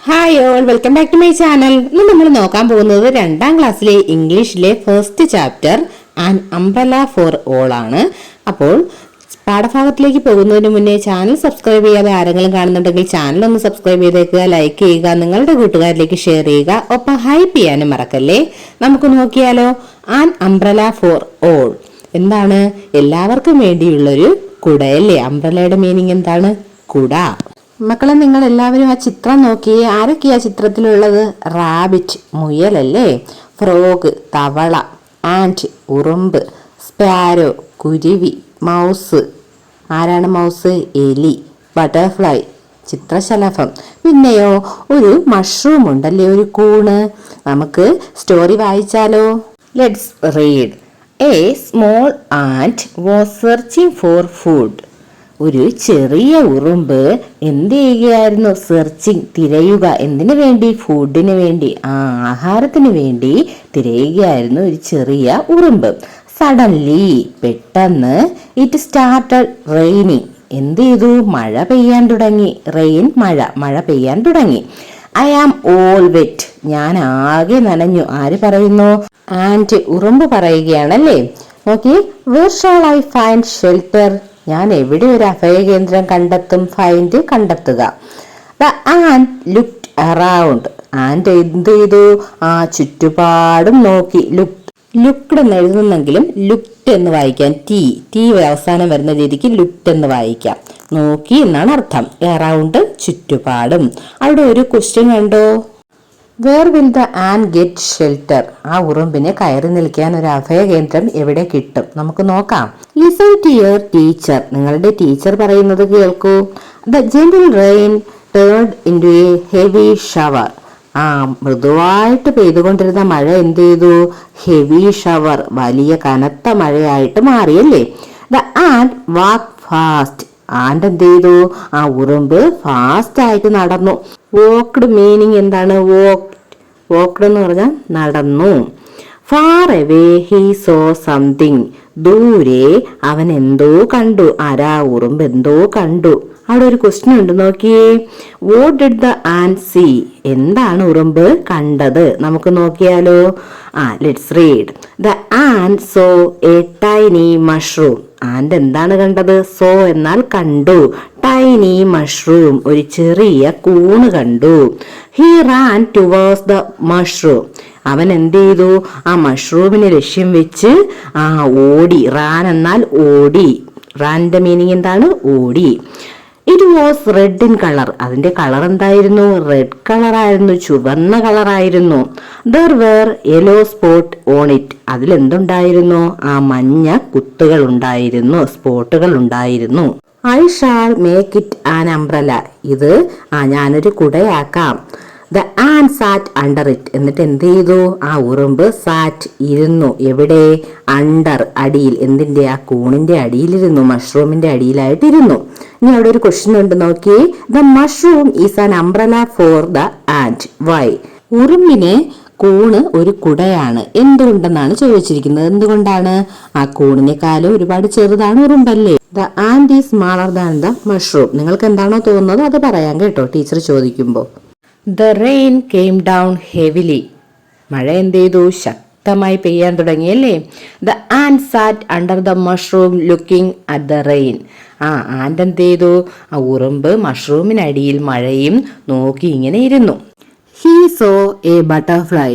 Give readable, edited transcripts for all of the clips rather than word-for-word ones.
Hi all, welcome back to my channel. ഇന്ന് നമ്മൾ നോക്കാൻ പോകുന്നത് 2ാം ക്ലാസ്സിലെ ഇംഗ്ലീഷിലെ first chapter an umbrella for all ആണ്. അപ്പോൾ പാഠഭാഗത്തിലേക്ക് പോകുന്നതിന് മുന്നേ ചാനൽ സബ്സ്ക്രൈബ് ചെയ്യാതെ ആരെങ്കിലും കാണുന്നുണ്ടെങ്കിൽ ചാനൽ ഒന്ന് സബ്സ്ക്രൈബ് ചെയ്തേക്കുക, ലൈക്ക് ചെയ്യുക, നിങ്ങളുടെ കൂട്ടുകാരിലേക്ക് ഷെയർ ചെയ്യുക, ഒപ്പം ഹൈപ്പ് ചെയ്യാനും മറക്കല്ലേ. നമുക്ക് നോക്കിയാലോ. ആൻ അംബ്രല ഫോർ ഓൾ എന്താണ്? എല്ലാവർക്കും വേണ്ടിയുള്ളൊരു കുടയല്ലേ. അംബ്രലയുടെ മീനിങ് എന്താണ്? കുട. മക്കളെ, നിങ്ങൾ എല്ലാവരും ആ ചിത്രം നോക്കിയേ. ആരൊക്കെയാ ചിത്രത്തിലുള്ളത്? റാബിറ്റ് മുയലല്ലേ, ഫ്രോഗ് തവള, ആൻറ്റ് ഉറുമ്പ്, സ്പാരോ കുരുവി, മൗസ് ആരാണ് മൗസ്? എലി, ബട്ടർഫ്ലൈ ചിത്രശലഭം, പിന്നെയോ ഒരു മഷ്റൂം ഉണ്ടല്ലേ, ഒരു കൂണ്. നമുക്ക് സ്റ്റോറി വായിച്ചാലോ. Let's read. A small ant was searching for food. ഒരു ചെറിയ ഉറുമ്പ് എന്ത് ചെയ്യുകയായിരുന്നു? സെർച്ചിങ്, തിരയുക. എന്തിനു വേണ്ടി? ഫുഡിന് വേണ്ടി, ആഹാരത്തിന് വേണ്ടി തിരയുകയായിരുന്നു ഒരു ചെറിയ ഉറുമ്പ്. സഡൻലി, പെട്ടെന്ന്, ഇറ്റ് സ്റ്റാർട്ടഡ് റെയിനിങ്. എന്ത് ചെയ്തു? മഴ പെയ്യാൻ തുടങ്ങി. റെയിൻ, മഴ പെയ്യാൻ തുടങ്ങി. I am all wet. ഞാൻ ആകെ നനഞ്ഞു. ആര് പറയുന്നു? ആൻറ്റ് ഉറുമ്പ് പറയുകയാണല്ലേ. നോക്കി. Where shall I find shelter. ഞാൻ എവിടെ ഒരു അഭയകേന്ദ്രം കണ്ടെത്തും? ഫൈൻഡ്, കണ്ടെത്തുക. The ant looked around. Ant എന്ത് ചെയ്തു? ചുറ്റുപാടും നോക്കി. ലുക്ക്ഡ് എന്ന് എഴുതുന്നെങ്കിലും ലുക്ഡ് എന്ന് വായിക്കാം. ടി അവസാനം വരുന്ന രീതിക്ക് ലുക്ഡ് എന്ന് വായിക്കാം. നോക്കി എന്നാണ് അർത്ഥം. അറൗണ്ട്, ചുറ്റുപാടും. അവിടെ ഒരു ക്വസ്റ്റ്യൻ കണ്ടോ? Where will the ant get shelter. ആ ഉറുമ്പിന് കയറി നിൽക്കാൻ ഒരു അഭയകേന്ദ്രം എവിടെ കിട്ടും? നമുക്ക് നോക്കാം. Listen to your teacher. നിങ്ങളുടെ ടീച്ചർ പറയുന്നത് കേൾക്കൂ. The gentle rain turned into a heavy shower. മൃദുവായിട്ട് പെയ്തുകൊണ്ടിരുന്ന മഴ എന്ത് ചെയ്തു? ഹെവി ഷവർ, വലിയ കനത്ത മഴയായിട്ട് മാറിയല്ലേ. The ant walk fast. Ant എന്ത് ചെയ്തു? ഉറുമ്പ് ഫാസ്റ്റ് ആയിട്ട് നടന്നു. വോക്ക്ഡ് മീനിങ് എന്താണ്? വോക്ക്ഡ് എന്ന് പറഞ്ഞാൽ നടന്നു. Far away he so something. ദൂരെ അവൻ എന്തോ കണ്ടു. ഉറുമ്പ് എന്തോ കണ്ടു. അവിടെ ഒരു ക്വസ്റ്റ്യൻ ഉണ്ട്, നോക്കിയേ. What did the ant see. എന്താണ് ഉറുമ്പ് കണ്ടത്? നമുക്ക് നോക്കിയാലോ. Let's read. The ant saw a tiny mushroom. Ant എന്താണ് കണ്ടത്? സോ എന്നാൽ കണ്ടു. ടൈനി മഷ്റൂം, ഒരു ചെറിയ കൂണ് കണ്ടു. He Rann towards the mushroom. അവൻ എന്ത് ചെയ്തു? മഷ്റൂമിനെ ലക്ഷ്യം വെച്ച് ഓടി. റാൻ എന്നാൽ ഓടി. റാന്റെ മീനിങ് എന്താണ്? ഓടി. It was red in colour. അതിന്റെ കളർ എന്തായിരുന്നു? റെഡ് കളർ ആയിരുന്നു, ചുവന്ന കളറായിരുന്നു. There were yellow spot on it. അതിലെന്തുണ്ടായിരുന്നു? മഞ്ഞ കുത്തുകൾ ഉണ്ടായിരുന്നു, സ്പോട്ടുകൾ ഉണ്ടായിരുന്നു. I shall make it an umbrella. ഇത് ഞാനൊരു കുടയാക്കാം. The ant sat under it. എന്നിട്ട് എന്ത് ചെയ്തു? ഉറുമ്പ് സാറ്റ്, ഇരുന്നു. എവിടെ? അണ്ടർ, അടിയിൽ. എന്തിന്റെ? കൂണിന്റെ അടിയിലിരുന്നു, മഷ്റൂമിന്റെ അടിയിലായിട്ടിരുന്നു. ഇനി അവിടെ ഒരു ക്വസ്റ്റ്യൻ ഉണ്ട്, നോക്കി. The mushroom is an umbrella for the ant. Why? ഉറുമ്പിന് കൂണ് ഒരു കുടയാണ്. എന്തുകൊണ്ടെന്നാണ് ചോദിച്ചിരിക്കുന്നത്. എന്തുകൊണ്ടാണ്? കൂണിനെക്കാളും ഒരുപാട് ചെറുതാണ് ഉറുമ്പല്ലേ. The ant is smaller than the mushroom. നിങ്ങൾക്ക് എന്താണോ തോന്നുന്നത് അത് പറയാം കേട്ടോ, ടീച്ചർ ചോദിക്കുമ്പോൾ. The rain came down heavily. മഴ എന്ത് ചെയ്തു? ശക്തമായി പെയ്യാൻ തുടങ്ങിയല്ലേ. The ant sat under the mushroom looking at the rain. Ant എന്ത് ചെയ്തു? ഉറുമ്പ് മഷ്റൂമിനടിയിൽ മഴയും നോക്കി ഇങ്ങനെ ഇരുന്നു. He so A butterfly.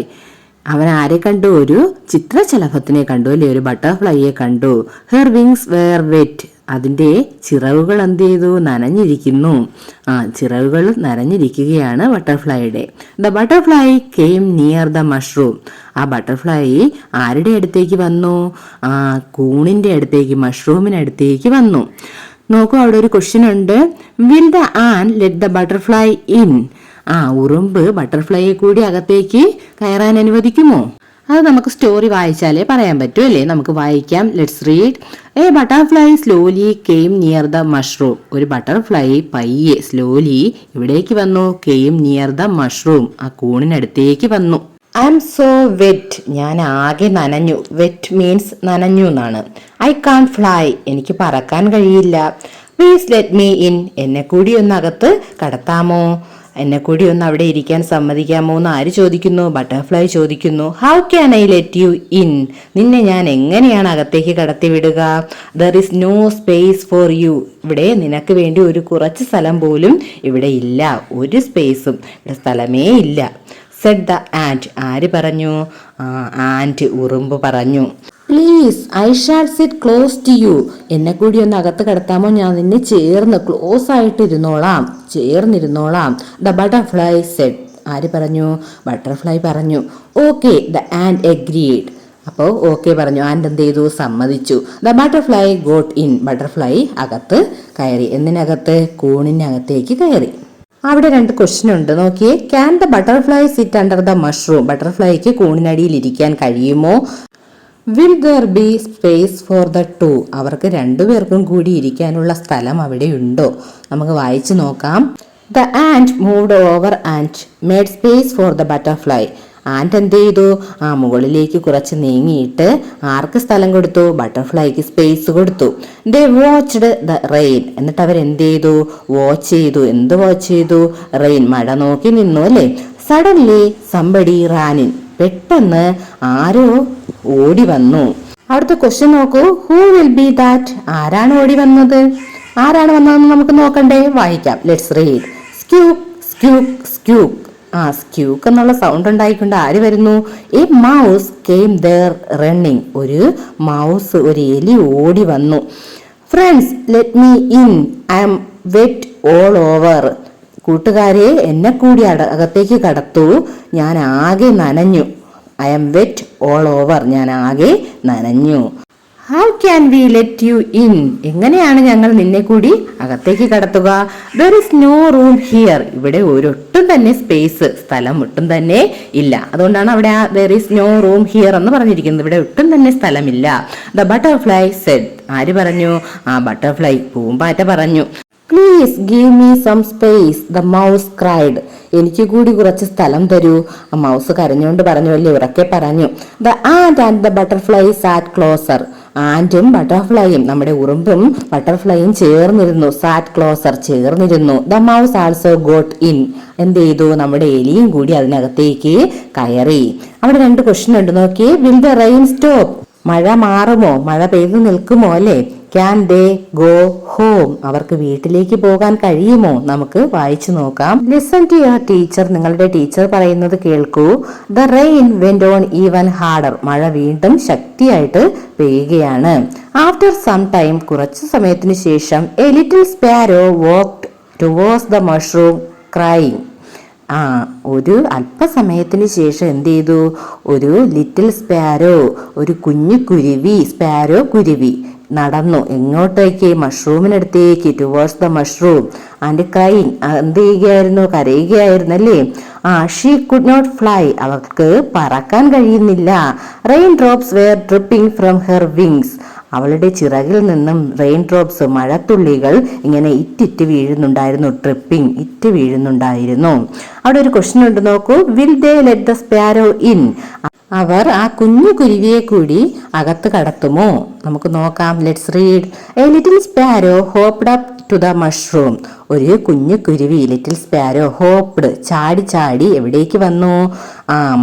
അവൻ ആരെ കണ്ടു? ഒരു ചിത്രശലഭത്തിനെ കണ്ടു അല്ലേ, ഒരു ബട്ടർഫ്ലൈയെ കണ്ടു. Her wings were wet. അതിന്റെ ചിറകുകൾ എന്ത് ചെയ്തു? നനഞ്ഞിരിക്കുന്നു. ചിറകുകൾ നനഞ്ഞിരിക്കുകയാണ് ബട്ടർഫ്ലൈയുടെ. The butterfly came near the mushroom. Butterfly ആരുടെ അടുത്തേക്ക് വന്നു? കൂണിന്റെ അടുത്തേക്ക്, മഷ്റൂമിനടുത്തേക്ക് വന്നു. നോക്കൂ, അവിടെ ഒരു ക്വസ്റ്റ്യൻ ഉണ്ട്. Will the an let the butterfly in. ഉറുമ്പ് ബട്ടർഫ്ലൈയെ കൂടി അകത്തേക്ക് കയറാൻ അനുവദിക്കുമോ? അത് നമുക്ക് സ്റ്റോറി വായിച്ചാലേ പറയാൻ പറ്റൂ അല്ലേ. നമുക്ക് വായിക്കാം. Let's read. A butterfly slowly came near the mushroom. ഒരു ബട്ടർഫ്ലൈ പയ്യെ, സ്ലോലി ഇവിടേക്ക് വന്നു. കെയിം നിയർ ദ മഷ്റൂം, കൂണിനടുത്തേക്ക് വന്നു. I am so wet. ഞാൻ ആകെ നനഞ്ഞു. വെറ്റ് മീൻസ് നനഞ്ഞു എന്നാണ്. I can't fly. എനിക്ക് പറക്കാൻ കഴിയില്ല. Please let me in. എന്നെ കൂടി ഒന്ന് അകത്ത് കടത്താമോ? എന്നെ കൂടി ഒന്ന് അവിടെ ഇരിക്കാൻ സമ്മതിക്കാമോ എന്ന് ആര് ചോദിക്കുന്നു? ബട്ടർഫ്ലൈ ചോദിക്കുന്നു. How can I let you in? നിന്നെ ഞാൻ എങ്ങനെയാണ് അകത്തേക്ക് കടത്തി വിടുക? There is no space for you. ഇവിടെ നിനക്ക് വേണ്ടി ഒരു കുറച്ച് സ്ഥലം പോലും ഇവിടെ ഇല്ല. ഒരു സ്പേസും ഇവിടെ സ്ഥലമേ ഇല്ല. Said the ant. ആര് പറഞ്ഞു? ആൻറ്റ്, ഉറുമ്പ് പറഞ്ഞു. Please I shall sit close to you. എന്നെ കൂടി ഒന്ന് അകത്ത് കിടത്താമോ? ഞാൻ നിന്നെ ചേർന്ന് ക്ലോസ് ആയിട്ട് ചേർന്നിരുന്നോളാം. The butterfly said. ആര് പറഞ്ഞു? ബട്ടർഫ്ലൈ പറഞ്ഞു. Okay, the and agreed. അപ്പോൾ ഓക്കെ പറഞ്ഞു. ആൻഡ് എന്ത് ചെയ്തു? സമ്മതിച്ചു. The butterfly got in. Butterfly അകത്ത് കയറി. എന്തിനകത്ത്? കൂണിനകത്തേക്ക് കയറി. അവിടെ 2 ക്വസ്റ്റ്യൻ ഉണ്ട്, നോക്കിയേ. Can the butterfly sit under the mushroom? ബട്ടർഫ്ലൈക്ക് കൂണിനടിയിൽ ഇരിക്കാൻ കഴിയുമോ? Will there be space for the two? അവർക്ക് 2 പേർക്കും കൂടി ഇരിക്കാനുള്ള സ്ഥലം അവിടെ ഉണ്ടോ? നമുക്ക് വായിച്ചു നോക്കാം. The and moved over and made space for the butterfly. And എന്ത് ചെയ്തു? മുകളിലേക്ക് കുറച്ച് നീങ്ങിയിട്ട് ആർക്ക് സ്ഥലം കൊടുത്തു? ബട്ടർഫ്ലൈക്ക് സ്പേസ് കൊടുത്തു. They watched the rain. എന്നിട്ട് അവരെന്ത് ചെയ്തു? വാച്ച് ചെയ്തു. എന്ത് വാച്ച് ചെയ്തു? റെയിൻ. മഴ നോക്കി നിന്നു അല്ലേ. Suddenly somebody ran in. പെട്ടെന്ന് ആരോ ഓടി വന്നു. അവിടുത്തെ ക്വസ്റ്റ്യൻ നോക്കൂ. Who will be that? ആരാണ് ഓടി വന്നത്? ആരാണ് വന്നതെന്ന് നമുക്ക് നോക്കണ്ടേ? വായിക്കാം. Let's read. സ്ക്യൂക്ക് സ്ക്യൂക്ക് സ്ക്യൂക്ക്. സ്ക്യൂക്ക് എന്നുള്ള സൗണ്ട് ഉണ്ടായിക്കൊണ്ട് ആര് വരുന്നു? A mouse came there running. ഒരു മൗസ്, ഒരു എലി ഓടി വന്നു. Friends let me in, I am wet all over. കൂട്ടുകാരെ, എന്നെ കൂടി അകത്തേക്ക് കടത്തൂ, ഞാൻ ആകെ നനഞ്ഞു. I am wet all over. ഞാൻ ആകെ നനഞ്ഞു. How can we let you in? എങ്ങനെയാണ് ഞങ്ങൾ നിന്നെ കൂടി അകത്തേക്ക് കടത്തുക? There is no room here. ഇവിടെ ഒട്ടും തന്നെ സ്പേസ്, സ്ഥലം ഒട്ടും തന്നെ ഇല്ല. അതുകൊണ്ടാണ് അവിടെ there is no room here എന്ന് പറഞ്ഞിരിക്കുന്നത്. ഇവിടെ ഒട്ടും തന്നെ സ്ഥലമില്ല. The butterfly said. ആര് പറഞ്ഞു? ബട്ടർഫ്ലൈ, പൂമ്പാറ്റ പറഞ്ഞു. Please give me some space, the mouse cried. എനിക്ക് കൂടി കുറച്ച് സ്ഥലം തരൂ. മൗസ് കരഞ്ഞുകൊണ്ട് പറഞ്ഞു അല്ലേ, ഉറക്കെ പറഞ്ഞു. The ant and the butterfly sat closer. ആൻറ്റും ബട്ടർഫ്ലൈയും, നമ്മുടെ ഉറുമ്പും ബട്ടർഫ്ലൈയും ചേർന്നിരുന്നു. സാറ്റ് ക്ലോസർ, ചേർന്നിരുന്നു. The mouse also got in. എന്ത് ചെയ്തു? നമ്മുടെ എലിയും കൂടി അതിനകത്തേക്ക് കയറി. അവിടെ 2 ക്വസ്റ്റ്യൻ ഉണ്ട്, നോക്കിയേ. Will the rain stop? മഴ മാറുമോ? മഴ പെയ്തു നിൽക്കുമോ അല്ലേ. Can they go home? അവർക്ക് വീട്ടിലേക്ക് പോകാൻ കഴിയുമോ? നമുക്ക് വായിച്ചു നോക്കാം. Listen to your teacher. നിങ്ങളുടെ ടീച്ചർ പറയുന്നത് കേൾക്കൂ. The rain went on even harder. മഴ വീണ്ടും ശക്തിയായിട്ട് പെയ്യുകയാണ്. ആഫ്റ്റർ സം ടൈം, കുറച്ചു സമയത്തിന് ശേഷം, A little sparrow walked towards the mushroom crying. ഒരു അല്പസമയത്തിന് ശേഷം എന്ത് ചെയ്തു? ഒരു ലിറ്റിൽ സ്പാരോ, ഒരു കുഞ്ഞു കുരുവി, സ്പാരോ കുരുവി നടന്നു. എങ്ങോട്ടേക്ക്? മഷ്റൂമിനടുത്തേക്ക്. Towards the mushroom and crying. എന്ത് ചെയ്യുകയായിരുന്നു? കരയുകയായിരുന്നു അല്ലേ. She could not fly. അവൾക്ക് പറക്കാൻ കഴിയുന്നില്ല. Rain drops were dripping from her wings. അവളുടെ ചിറകിൽ നിന്നും റെയിൻ ഡ്രോപ്സ്, മഴത്തുള്ളികൾ ഇങ്ങനെ ഇറ്റിറ്റ് വീഴുന്നുണ്ടായിരുന്നു. Tripping, it വീഴുന്നുണ്ടായിരുന്നു. അവിടെ ഒരു ക്വസ്റ്റ്യൻ ഉണ്ട്, നോക്കൂ. Will they let the sparrow in? അവർ ആ കുഞ്ഞു കുരുവിയെ കൂടി അകത്ത് കടത്തുമോ? നമുക്ക് നോക്കാം. Let's read. A little sparrow hopped up to the mushroom. ഒരു കുഞ്ഞു കുരുവി, ലിറ്റിൽ സ്പാരോ, ഹോപ്ഡ്, ചാടി ചാടി എവിടേക്ക് വന്നു?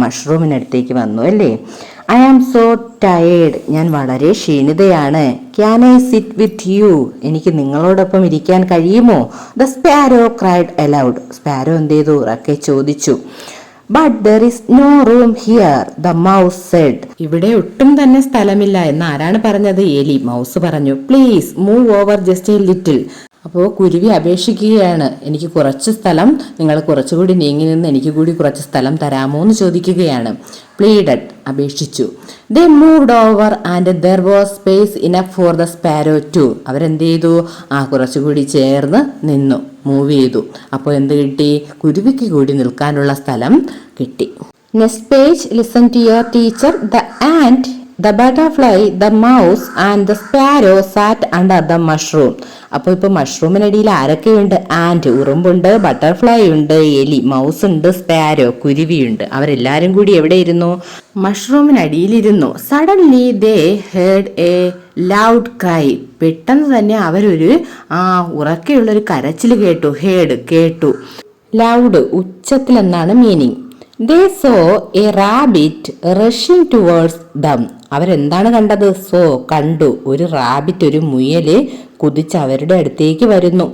മഷ്റൂമിനടുത്തേക്ക് വന്നു അല്ലേ. I am so tired. ഞാൻ വളരെ ക്ഷീണിതയാണ്. Can I sit with you? എനിക്ക് നിങ്ങളോടൊപ്പം ഇരിക്കാൻ കഴിയുമോ? The sparrow cried aloud. Sparrow എന്ത് ചെയ്തു? ഉറക്കെ ചോദിച്ചു. But there is no room here, the mouse said. ഇവിടെ ഒട്ടും തന്നെ സ്ഥലമില്ല എന്ന് ആരാണ് പറഞ്ഞത്? എലി. മൗസ് പറഞ്ഞു, please move over just A little. അപ്പോൾ കുരുവി അപേക്ഷിക്കുകയാണ്, എനിക്ക് കുറച്ച് സ്ഥലം, നിങ്ങൾ കുറച്ചുകൂടി നീങ്ങി നിന്ന് എനിക്ക് കൂടി കുറച്ച് സ്ഥലം തരാമോ എന്ന് ചോദിക്കുകയാണ്. പ്ലീഡഡ്, അപേക്ഷിച്ചു. They moved over and there was space enough for the sparrow too. അവരെന്ത് ചെയ്തു? കുറച്ചുകൂടി ചേർന്ന് നിന്നു, മൂവ് ചെയ്തു. അപ്പോൾ എന്ത് കിട്ടി? കുരുവിക്ക് കൂടി നിൽക്കാനുള്ള സ്ഥലം കിട്ടി. Next page. Listen to your teacher. The ant, the butterfly, the mouse and the sparrow sat under the mushroom. അപ്പോൾ ഇപ്പോൾ മഷ്റൂമിനടിയിൽ ആരൊക്കെയുണ്ട്? ആൻഡ്, ഉറുമ്പുണ്ട്, ബട്ടർഫ്ലൈ ഉണ്ട്, എലി, മൗസ് ഉണ്ട്, സ്പാരോ, കുരുവിയുണ്ട്. അവരെല്ലാരും കൂടി എവിടെ ഇരുന്നു? മഷ്റൂമിനടിയിലിരുന്നു. Suddenly they heard a loud cry. പെട്ടെന്ന് തന്നെ അവരൊരു ഉറക്കെയുള്ളൊരു കരച്ചിൽ കേട്ടു. ഹേർഡ്, കേട്ടു. ലൗഡ് ഉച്ചത്തിൽ എന്നാണ് meaning. They so A rabbit rushing towards dum. അവരെന്താണ് കണ്ടത്? സോ കണ്ടു, ഒരു റാബിറ്റ്, ഒരു മുയല് കുതിച്ച് അവരുടെ അടുത്തേക്ക് വരുന്നു.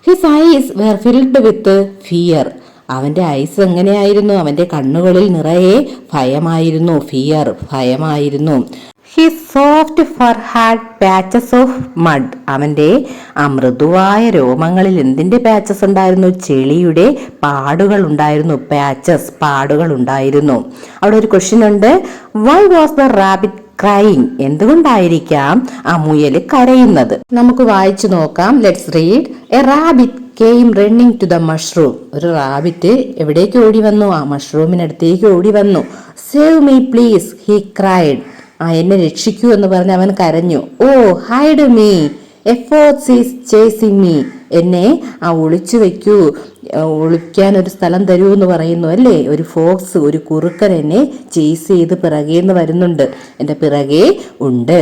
His eyes were filled with fear. അവന്റെ ഐസ് എങ്ങനെയായിരുന്നു? അവന്റെ കണ്ണുകളിൽ നിറയെ ഭയമായിരുന്നു. ഫിയർ, ഭയമായിരുന്നു. His soft fur had patches of mud. അവന്റെ ആ മൃദുവായ രോമങ്ങളിൽ എന്തിന്റെ പാച്ചസ് ഉണ്ടായിരുന്നു? ചെളിയുടെ പാടുകൾ ഉണ്ടായിരുന്നു. പാച്ചസ്, പാടുകൾ ഉണ്ടായിരുന്നു. അവിടെ ഒരു ക്വസ്റ്റ്യൻ ഉണ്ട്. Why was the rabbit crying? എന്തുകൊണ്ടായിരിക്കാം ആ മുയല് കരയുന്നത്? നമുക്ക് വായിച്ചു നോക്കാം. Let's read. A rabbit came running to the mushroom. ഒരു റാബിറ്റ് എവിടേക്ക് ഓടി വന്നു? ആ മഷ്റൂമിനടുത്തേക്ക് ഓടി വന്നു. Save me please, he cried. എന്നെ രക്ഷിക്കൂ എന്ന് പറഞ്ഞ് അവൻ കരഞ്ഞു. Oh hide me, a fox is chasing me. എന്നെ ഒളിച്ചു വെക്കൂ, ഒളിക്കാൻ ഒരു സ്ഥലം തരൂ എന്ന് പറയുന്നു അല്ലേ. ഒരു ഫോക്സ്, ഒരു കുറുക്കൻ എന്നെ ചേസ് ചെയ്ത് പിറകേന്ന് വരുന്നുണ്ട്, എന്റെ പിറകെ ഉണ്ട്.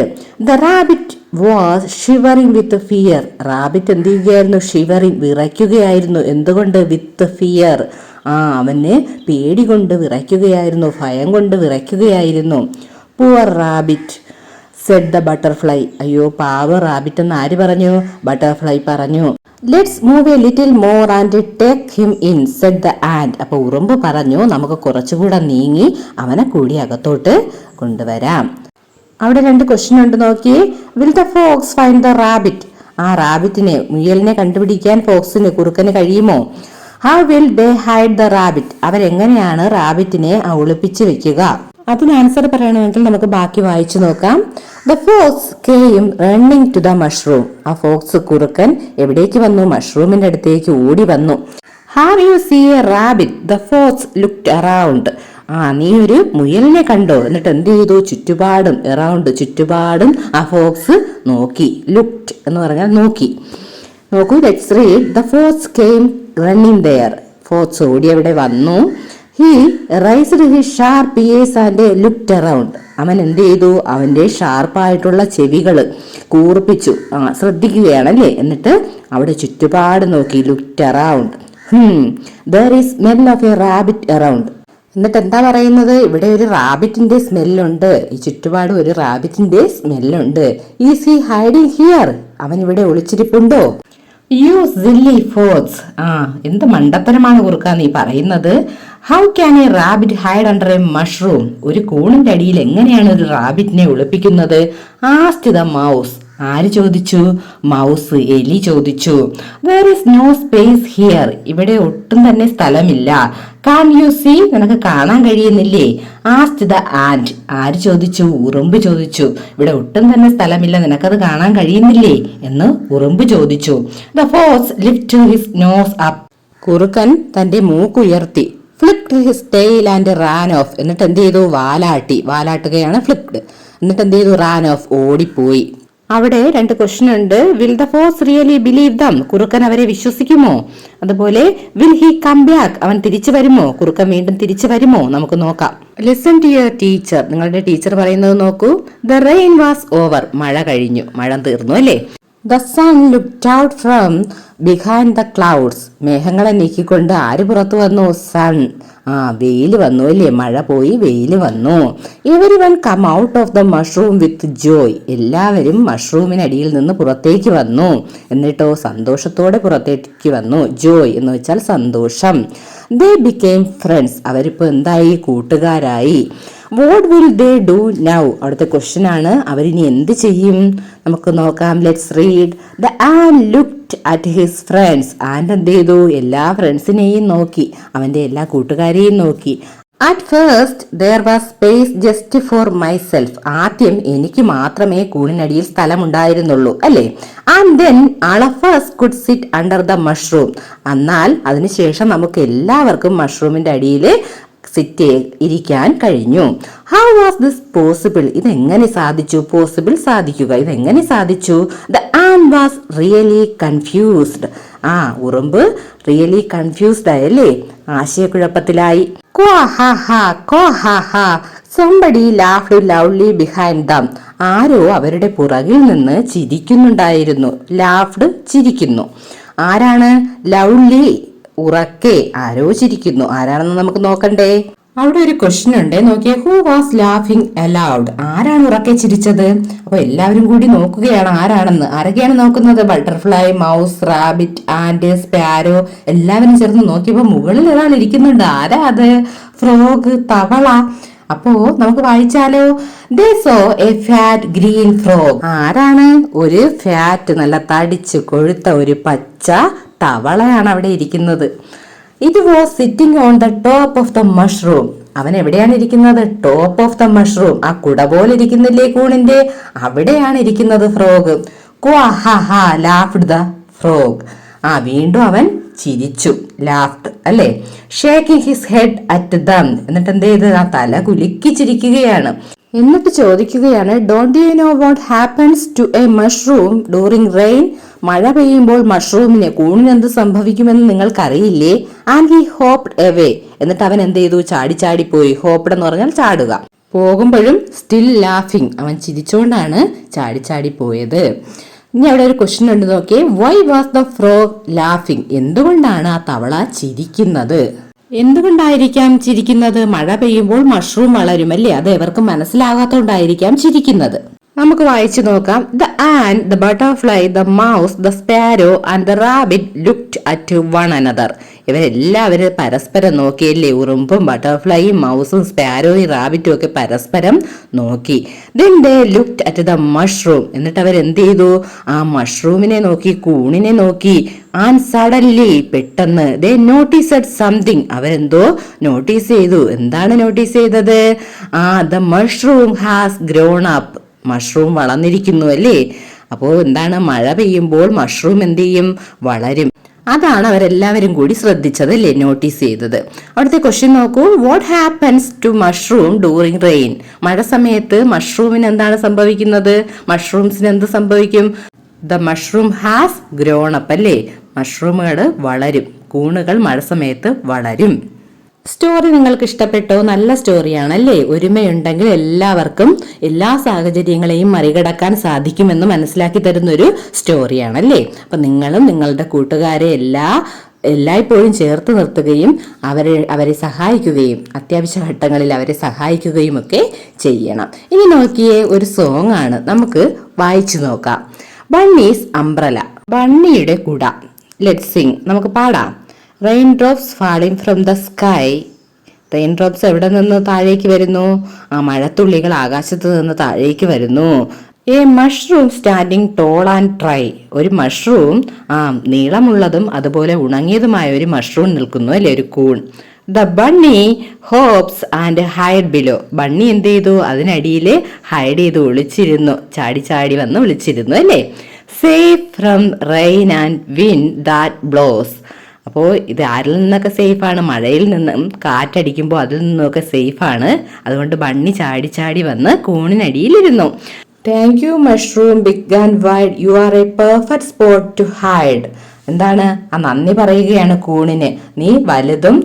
The rabbit was shivering with fear. Rabbit എന്ത് ചെയ്യുകയായിരുന്നു? ഷിവറിംഗ്, വിറയ്ക്കുകയായിരുന്നു. എന്തുകൊണ്ട്? With fear. അവന് പേടി കൊണ്ട് വിറയ്ക്കുകയായിരുന്നു, ഭയം കൊണ്ട് വിറയ്ക്കുകയായിരുന്നു. Poor rabbit said the butterfly. അയ്യോ പാവ റാബിറ്റ് എന്ന് ആര് പറഞ്ഞു? ബട്ടർഫ്ലൈ പറഞ്ഞു. Let's move a little more and take him in said the ant. അപ്പൊ ഉറുമ്പ് പറഞ്ഞു, നമുക്ക് കുറച്ചുകൂടെ നീങ്ങി അവനെ കൂടി അകത്തോട്ട് കൊണ്ടുവരാം. അവിടെ രണ്ട് ക്വസ്റ്റ്യൻ ഉണ്ട്, നോക്കിയേ. Will the fox find the rabbit? ആ റാബിറ്റിനെ, മുയലിനെ കണ്ടുപിടിക്കാൻ ഫോക്സിന്, കുറുക്കന് കഴിയുമോ? How will they hide the rabbit? അവരെങ്ങനെയാണ് റാബിറ്റിനെ ഒളിപ്പിച്ച് വെക്കുക? അതിന് ആൻസർ പറയണമെങ്കിൽ നമുക്ക് ബാക്കി വായിച്ചു നോക്കാം. The fox came running to the mushroom. ആ ഫോക്സ്, കുറുക്കൻ എവിടേക്ക് വന്നു? മഷ്റൂമിന്റെ അടുത്തേക്ക് ഓടി വന്നു. Have you see a rabbit? The fox looked around. നീ ഒരു മുയലിനെ കണ്ടോ? എന്നിട്ട് എന്ത് ചെയ്തു? ചുറ്റുപാടും, എറൗണ്ട്, ചുറ്റുപാടും ആ ഫോക്സ് നോക്കി. ലുക്ഡ് എന്ന് പറഞ്ഞാൽ നോക്കി. നോക്കൂ, let's read. The fox came running there. Fox ഓടി അവിടെ വന്നു. He raised his sharp ears and looked around. അവൻ എന്ത് ചെയ്തു? അവന്റെ ഷാർപ്പായിട്ടുള്ള ചെവികള് കൂർപ്പിച്ചു, ശ്രദ്ധിക്കുകയാണല്ലേ. എന്നിട്ട് അവിടെ ചുറ്റുപാട് നോക്കി. Looked around. there is smell of a rabbit around. എന്നിട്ട് എന്താ പറയുന്നത്? ഇവിടെ ഒരു റാബിറ്റിന്റെ സ്മെല്ലുണ്ട്, ഈ ചുറ്റുപാട് ഒരു റാബിറ്റിന്റെ സ്മെല്ലുണ്ട്. Is he hiding here? അവൻ ഇവിടെ ഒളിച്ചിരിപ്പുണ്ടോ? U silly Fox. എന്ത് മണ്ടത്തരമാണ് കുറുക്കാ നീ പറയുന്നത്? How can a rabbit hide under a mushroom? ഒരു കൂണിന്റെ അടിയിൽ എങ്ങനെയാണ് ഒരു റാബിറ്റിനെ ഒളിപ്പിക്കുന്നത്? Asked the mouse. ആര് ചോദിച്ചു? മൗസ്, എലി ചോദിച്ചു. there is no space here. ഇവിടെ ഒട്ടും തന്നെ സ്ഥലമില്ല. can you see? നിനക്ക് കാണാൻ കഴിയുന്നില്ലേ? asked the ant. ആര് ചോദിച്ചു? ഉറുമ്പ് ചോദിച്ചു. ഇവിടെ ഒട്ടും തന്നെ സ്ഥലമില്ല, നിനക്കത് കാണാൻ കഴിയുന്നില്ലേ എന്ന് ഉറുമ്പ് ചോദിച്ചു. the fox lifted his nose up. കുറുക്കൻ തന്റെ മൂക്കുയർത്തി. flicked his tail and ran off. എന്നിട്ട് എന്ത് ചെയ്തു? വാലാട്ടി. വാലാട്ടുകയാണ് ഫ്ലിക്ഡ്. എന്നിട്ട് എന്ത് ചെയ്തു? ran off, ഓടിപ്പോയി. അവിടെ രണ്ട് ക്വസ്റ്റ്യൻ ഉണ്ട്. Will the fox really believe them? കുറുക്കൻ അവരെ വിശ്വസിക്കുമോ? അതുപോലെ വിൽ ഹി കം ബാക്ക്? അവൻ തിരിച്ചു വരുമോ? കുറുക്കൻ വീണ്ടും തിരിച്ചു വരുമോ? നമുക്ക് നോക്കാം. Listen to your teacher. നിങ്ങളുടെ ടീച്ചർ പറയുന്നത് നോക്കൂ. The rain was over. മഴ കഴിഞ്ഞു, മഴ തീർന്നു അല്ലേ. The sun looked out from behind the clouds. മേഘങ്ങളെ നീക്കിക്കൊണ്ട് ആര് പുറത്തു വന്നു? സൺ. വെയില് വന്നു അല്ലേ. മഴ പോയി, വെയില് വന്നു. Everyone come out of the mushroom with joy. എല്ലാവരും മഷ്റൂമിനടിയിൽ നിന്ന് പുറത്തേക്ക് വന്നു. എന്നിട്ടോ സന്തോഷത്തോടെ പുറത്തേക്ക് വന്നു. ജോയ് എന്ന് വെച്ചാൽ സന്തോഷം. They became friends. അവരിപ്പോ എന്തായി? കൂട്ടുകാരായി. What will they do now? അവിടുത്തെ ക്വസ്റ്റ്യൻ ആണ്. അവരിനി എന്ത് ചെയ്യും? നമുക്ക് നോക്കാം. Let's read. The ant looked at his friends. Ant എന്ത് ചെയ്തു? എല്ലാ ഫ്രണ്ട്സിനെയും നോക്കി, അവന്റെ എല്ലാ കൂട്ടുകാരെയും നോക്കി. At first there was space just for myself. ആദ്യം എനിക്ക് മാത്രമേ കൂണിനടിയിൽ സ്ഥലമുണ്ടായിരുന്നുള്ളൂ അല്ലേ. And then all of us could sit under the mushroom. എന്നാൽ അതിനുശേഷം നമുക്ക് എല്ലാവർക്കും മഷ്റൂമിന്റെ അടിയിൽ സിറ്റ് ഇരിക്കാൻ കഴിഞ്ഞു. How was this possible? ഇതെങ്ങനെ സാധിച്ചു? പോസിബിൾ, സാധിക്കുക. ഇതെങ്ങനെ സാധിച്ചു? The ant was really confused. ഉറുമ്പ് റിയലി കൺഫ്യൂസ്ഡ് ആയല്ലേ, ആശയക്കുഴപ്പത്തിലായി. somebody laughed loudly behind them. ആരോ അവരുടെ പുറകിൽ നിന്ന് ചിരിക്കുന്നുണ്ടായിരുന്നു. ലാഫ്ഡ്, ചിരിക്കുന്നു. ആരാണ്? ലൗഡ്ലി ഉറക്കെ ആരോ ചിരിക്കുന്നു. ആരാണെന്ന് നമുക്ക് നോക്കണ്ടേ? അവിടെ ഒരു ക്വസ്റ്റ്യൻ ഉണ്ട്, നോക്കിയേ. Who was laughing allowed? ആരാണ് ഉറക്കെ ചിരിച്ചത്? അപ്പൊ എല്ലാവരും കൂടി നോക്കുകയാണ് ആരാണെന്ന്. ആരൊക്കെയാണ് നോക്കുന്നത്? Butterfly, mouse, rabbit, and, sparrow. എല്ലാവരും ചേർന്ന് നോക്കിയപ്പോ മുകളിൽ ഒരാൾ ഇരിക്കുന്നുണ്ട്. ആരാ അത്? ഫ്രോഗ്, തവള. അപ്പോ നമുക്ക് വായിച്ചാലോ? They saw a fat green frog. ആരാണ്? ഒരു ഫാറ്റ്, നല്ല തടിച്ച് കൊഴുത്ത ഒരു പച്ച തവളയാണ് അവിടെ ഇരിക്കുന്നത്. It was sitting on the top of the mushroom. അവൻ എവിടെയാണ് ഇരിക്കുന്നത്? Top of the mushroom. ആ കുട പോലെ ഇരിക്കുന്നില്ലേ കൂണിന്റെ, അവിടെയാണ് ഇരിക്കുന്നത് ഫ്രോഗ്. ക്വാഹാ ലാഫ്ഡ് ദ ഫ്രോഗ്. വീണ്ടും അവൻ ചിരിച്ചു, ലാഫ്ഡ് അല്ലേ. Shaking his head at them. എന്നിട്ട് എന്ത് ചെയ്ത്? ആ തല കുലുക്കി ചിരിക്കുകയാണ്. എന്നിട്ട് ചോദിക്കുകയാണ്, don't you know what happens to a mushroom during rain? മഴ പെയ്യുമ്പോൾ മഷ്റൂമിന്, കൂണിന് എന്ത് സംഭവിക്കുമെന്ന് നിങ്ങൾക്കറിയില്ലേ? And he hopped away. എന്നിട്ട് അവൻ എന്ത് ചെയ്തു? ചാടി ചാടി പോയി. ഹോപ്ഡ് എന്ന് പറഞ്ഞാൽ ചാടുക. പോകുമ്പോഴും സ്റ്റിൽ ലാഫിംഗ്, അവൻ ചിരിച്ചുകൊണ്ടാണ് ചാടി ചാടി പോയത്. ഇനി അവിടെ ഒരു ക്വസ്റ്റ്യൻ ഉണ്ട്, നോക്കിയേ. Y was the frog laughing? എന്തുകൊണ്ടാണ് ആ തവള ചിരിക്കുന്നത്? എന്തുകൊണ്ടായിരിക്കാം ചിരിക്കുന്നത്? മഴ പെയ്യുമ്പോൾ മഷ്റൂം വളരും അല്ലേ, അത് എവർക്കും മനസ്സിലാകാത്തോണ്ടായിരിക്കാം ചിരിക്കുന്നത്. നമുക്ക് വായിച്ചു നോക്കാം. The and, the butterfly, the mouse, the sparrow and the rabbit looked at one another. ഇവരെല്ലാവരും പരസ്പരം നോക്കിയല്ലേ. ഉറുമ്പും ബട്ടർഫ്ലൈയും മൗസും സ്പാരോയും റാബിറ്റും ഒക്കെ പരസ്പരം നോക്കി. Then they looked at the mushroom. എന്നിട്ട് അവർ എന്ത് ചെയ്തു? ആ മഷ്റൂമിനെ നോക്കി, കൂണിനെ നോക്കി. And suddenly, പെട്ടെന്ന്, they noticed something. അവരെന്തോ നോട്ടീസ് ചെയ്തു. എന്താണ് നോട്ടീസ് ചെയ്തത്? the mushroom has grown up. Mushroom വളർന്നിരിക്കുന്നു അല്ലേ. അപ്പോൾ എന്താണ്? മഴ പെയ്യുമ്പോൾ മഷ്റൂം എന്ത് ചെയ്യും? വളരും. അതാണ് അവരെല്ലാവരും കൂടി ശ്രദ്ധിച്ചത് അല്ലേ, നോട്ടീസ് ചെയ്തത്. അവിടുത്തെ ക്വസ്റ്റ്യൻ നോക്കൂ. What happens to mushroom during rain? മഴ സമയത്ത് മഷ്റൂമിന് എന്താണ് സംഭവിക്കുന്നത്? മഷ്റൂംസിന് എന്ത് സംഭവിക്കും? The mushroom has grown up അല്ലേ. മഷ്റൂമുകൾ വളരും, കൂണുകൾ മഴ സമയത്ത് വളരും. സ്റ്റോറി നിങ്ങൾക്ക് ഇഷ്ടപ്പെട്ടോ? നല്ല സ്റ്റോറിയാണല്ലേ. ഒരുമയുണ്ടെങ്കിൽ എല്ലാവർക്കും എല്ലാ സാഹചര്യങ്ങളെയും മറികടക്കാൻ സാധിക്കുമെന്ന് മനസ്സിലാക്കി തരുന്നൊരു സ്റ്റോറിയാണല്ലേ. അപ്പൊ നിങ്ങളും നിങ്ങളുടെ കൂട്ടുകാരെ എല്ലായ്പ്പോഴും ചേർത്ത് നിർത്തുകയും അവരെ സഹായിക്കുകയും അത്യാവശ്യ ഘട്ടങ്ങളിൽ അവരെ സഹായിക്കുകയും ഒക്കെ ചെയ്യണം. ഇനി നോക്കിയേ, ഒരു സോങ് ആണ്, നമുക്ക് വായിച്ചു നോക്കാം. Bunnies umbrella. ബണ്ണിയുടെ കുട. Let's sing. നമുക്ക് പാടാം. Rain drops falling from the sky. Rain drops എവിടെ നിന്ന് താഴേക്ക് വരുന്നു? മഴത്തുള്ളികൾ ആകാശത്ത് നിന്ന് താഴേക്ക് വരുന്നു. A mushroom standing tall and dry. ഒരു മഷ്റൂം, നീളമുള്ളതും അതുപോലെ ഉണങ്ങിയതുമായ ഒരു മഷ്റൂം നിൽക്കുന്നു അല്ലെ, ഒരു കൂൺ. The bunny hops and hide below. Bunny എന്ത് ചെയ്തു? അതിനടിയിൽ ഹൈഡ് ചെയ്ത് ഒളിച്ചിരുന്നു, ചാടി ചാടി വന്ന് ഒളിച്ചിരുന്നു അല്ലേ. Safe from rain and wind that blows. അപ്പോൾ ഇത് ആരിൽ നിന്നൊക്കെ സേഫാണ്? മഴയിൽ നിന്നും കാറ്റടിക്കുമ്പോൾ അതിൽ നിന്നൊക്കെ സേഫാണ്. അതുകൊണ്ട് ബണ്ണി ചാടി ചാടി വന്ന് കൂണിനടിയിലിരുന്നു. Thank you mushroom big and wide, you are a perfect spot to hide. എന്താണ്? നന്ദി പറയുകയാണ് കൂണിന്. നീ വലുതും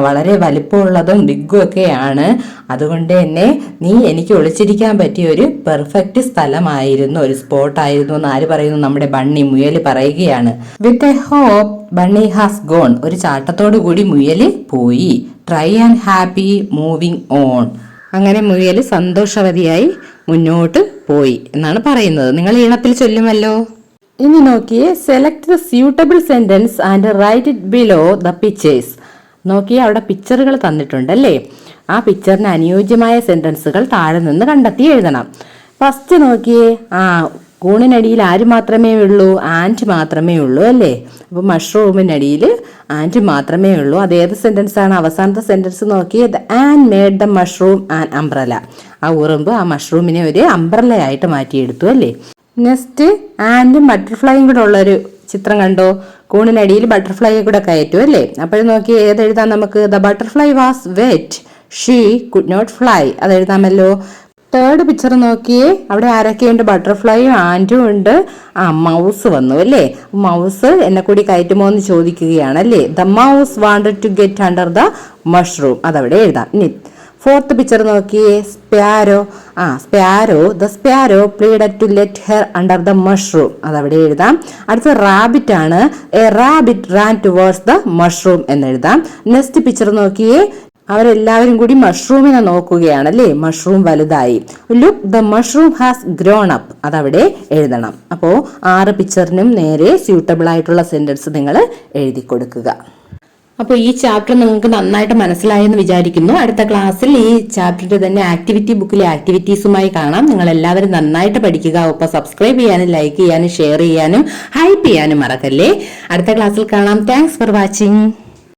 വളരെ വലിപ്പമുള്ളതും ബിഗും ഒക്കെയാണ്, അതുകൊണ്ട് തന്നെ നീ എനിക്ക് ഒളിച്ചിരിക്കാൻ പറ്റിയ ഒരു പെർഫെക്റ്റ് സ്ഥലമായിരുന്നു, ഒരു സ്പോട്ടായിരുന്നു എന്ന് ആര് പറയുന്നു? നമ്മുടെ ബണ്ണി, മുയൽ പറയുകയാണ്. With a hop bunny has gone. ഒരു ചാട്ടത്തോടു കൂടി മുയൽ പോയി. Try and happy moving on. അങ്ങനെ മുയൽ സന്തോഷവതിയായി മുന്നോട്ട് പോയി എന്നാണ് പറയുന്നത്. നിങ്ങൾ ഈണത്തിൽ ചൊല്ലുമല്ലോ. ഇനി നോക്കിയേ. Select the suitable sentence and write it below the pictures. നോക്കിയേ, അവിടെ പിക്ചറുകൾ തന്നിട്ടുണ്ടല്ലേ. ആ പിക്ചറിന് അനുയോജ്യമായ സെന്റൻസുകൾ താഴെ നിന്ന് കണ്ടെത്തി എഴുതണം. ഫസ്റ്റ് നോക്കിയേ, കൂണിനടിയിൽ ആര് മാത്രമേ ഉള്ളൂ? ആൻറ്റ് മാത്രമേ ഉള്ളൂ അല്ലേ. അപ്പോൾ മഷ്റൂമിനടിയിൽ ആൻറ്റ് മാത്രമേ ഉള്ളൂ. അതേത് സെന്റൻസ് ആണ്? അവസാനത്തെ സെന്റൻസ് നോക്കിയേ. The and made the mushroom an umbrella. ആ ഉറുമ്പ് ആ മഷ്റൂമിനെ ഒരു അംബ്രലയായിട്ട് മാറ്റിയെടുത്തു അല്ലേ. നെക്സ്റ്റ്, ആൻഡും ബട്ടർഫ്ലൈയും കൂടെ ഉള്ളൊരു ചിത്രം കണ്ടോ? കൂണിനടിയിൽ ബട്ടർഫ്ലൈയെ കൂടെ കയറ്റും അല്ലേ. അപ്പോഴും നോക്കി ഏതെഴുതാം നമുക്ക്? The butterfly was wet, she could not fly. അതെഴുതാമല്ലോ. തേർഡ് പിക്ചർ നോക്കിയേ, അവിടെ ആരൊക്കെയുണ്ട്? ബട്ടർഫ്ലൈയും ആൻറ്റും ഉണ്ട്. മൗസ് വന്നു അല്ലേ. മൗസ് എന്നെ കൂടി കയറ്റുമോ എന്ന് ചോദിക്കുകയാണ് അല്ലേ. The mouse wanted to get under the mushroom. അതവിടെ എഴുതാം. ഇനി ഫോർത്ത് പിക്ചർ നോക്കിയേ, sparrow. Sparrow, the sparrow pleaded to let her under the mushroom. അതവിടെ എഴുതാം. അടുത്ത റാബിറ്റ് ആണ്. A rabbit ran towards the mushroom എന്നെഴുതാം. നെക്സ്റ്റ് പിക്ചർ നോക്കിയേ, അവരെല്ലാവരും കൂടി മഷ്റൂമിനെ നോക്കുകയാണ് അല്ലേ. മഷ്റൂം വലുതായി. Look the mushroom has grown up. അതവിടെ എഴുതണം. അപ്പോൾ 6 പിക്ചറിനും നേരെ സ്യൂട്ടബിൾ ആയിട്ടുള്ള സെന്റൻസ് നിങ്ങൾ എഴുതി കൊടുക്കുക. അപ്പോൾ ഈ ചാപ്റ്റർ നിങ്ങൾക്ക് നന്നായിട്ട് മനസ്സിലായെന്ന് വിചാരിക്കുന്നു. അടുത്ത ക്ലാസ്സിൽ ഈ ചാപ്റ്ററിന്റെ തന്നെ ആക്ടിവിറ്റി ബുക്കിലെ ആക്ടിവിറ്റീസുമായി കാണാം. നിങ്ങൾ എല്ലാവരും നന്നായിട്ട് പഠിക്കുക. ഒപ്പം സബ്സ്ക്രൈബ് ചെയ്യാനും ലൈക്ക് ചെയ്യാനും ഷെയർ ചെയ്യാനും ഹൈപ്പ് ചെയ്യാനും മറക്കല്ലേ. അടുത്ത ക്ലാസ്സിൽ കാണാം. Thanks for watching.